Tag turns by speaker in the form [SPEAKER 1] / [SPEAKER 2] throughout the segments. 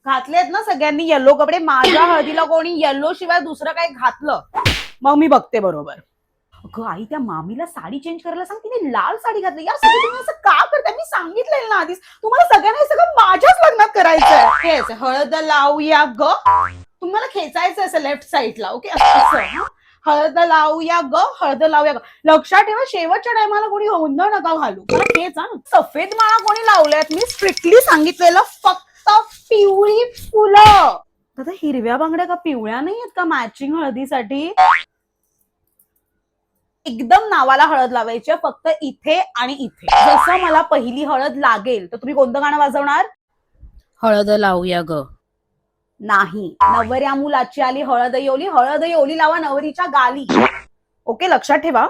[SPEAKER 1] घातलेत ना सगळ्यांनी येलो कपडे. माझ्या हळदीला कोणी येलो शिवाय दुसरं काही घातलं मग मी बघते बरोबर. अगं आई, त्या मामीला साडी चेंज करायला सांग, तिने लाल साडी घातली. यार सगळं तुम्ही असं का करताय? मी सांगितलेलं ना आधीच, तुम्हाला सगळ्यांना हे सगळं माझ्याच लग्नात करायचंय. हेच हळद लावूया ग, तुम्हाला खेचायचं असं लेफ्ट साईडला. ओके असं हळद लावूया ग, हळद लावूया ग. लक्षात ठेवा, शेवटच्या टायमाला कोणी गोंधळ नका घालू. मला खेच हा. सफेद माळा कोणी लावल्यात? मी स्ट्रिक्टली सांगितलेलं फक्त पिवळी फुलं. आता हिरव्या बांगड्या का पिवळ्या नाही आहेत का मॅचिंग हळदीसाठी? एकदम नावाला हळद लावायची, फक्त इथे आणि इथे. जसं मला पहिली हळद लागेल तर तुम्ही कोणतं गाणं वाजवणार?
[SPEAKER 2] हळद लावूया ग.
[SPEAKER 1] नाही, नवऱ्या मुलाची आली हळदही ओली, हळदही ओली लावा नवरीच्या गाली. ओके, लक्षात ठेवा.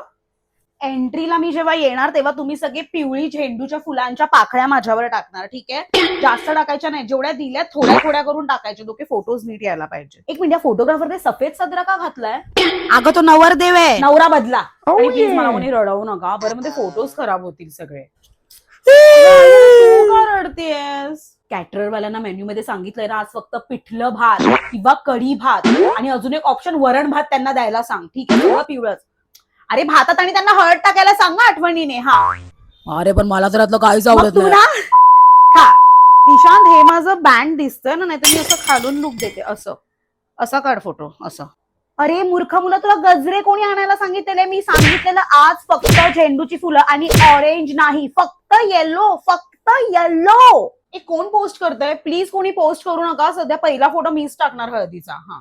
[SPEAKER 1] एंट्रीला मी जेव्हा येणार तेव्हा तुम्ही सगळे पिवळी झेंडूच्या फुलांच्या पाकळ्या माझ्यावर टाकणार. ठीक आहे, जास्त टाकायच्या नाही, जेवढ्या दिल्या थोड्या थोड्या करून टाकायचे. ओके, फोटोज नीट यायला पाहिजे. एक मिनिट, फोटोग्राफरने सफेद सदरा का घातलाय?
[SPEAKER 2] अगं तो नवरदेव आहे.
[SPEAKER 1] नवरा बदला. आणि प्लीज मला कोणी रडवू नका बरं, मध्ये फोटोज खराब होतील सगळे. तू का रडतेस? कॅटररवाल्यांना मेन्यू मध्ये सांगितलंय ना, आज फक्त पिठलं भात किंवा कढी भात आणि अजून एक ऑप्शन वरण भात त्यांना द्यायला सांग. ठीक आहे, सगळं पिवळंच. अरे भातात आणि त्यांना हळद टाकायला सांग ना आठवणीने. हा,
[SPEAKER 2] अरे पण मला तर यातलं काहीच
[SPEAKER 1] मग
[SPEAKER 2] आवडत
[SPEAKER 1] तू
[SPEAKER 2] नाही.
[SPEAKER 1] ना खा. निशांत, हे माझं बँड दिसतंय ना, नाही तर मी असं खालून लुक देते. असं असा काढ फोटो, असं. अरे मूर्ख मुलं, तुला गजरे कोणी आणायला सांगितलेले? मी सांगितलेलं आज फक्त झेंडूची फुलं आणि ऑरेंज नाही, फक्त येलो, फक्त येलो. कोण पोस्ट करतंय? प्लीज कोणी पोस्ट करू नका. सध्या पहिला फोटो मीच टाकणार हळदीचा. हा.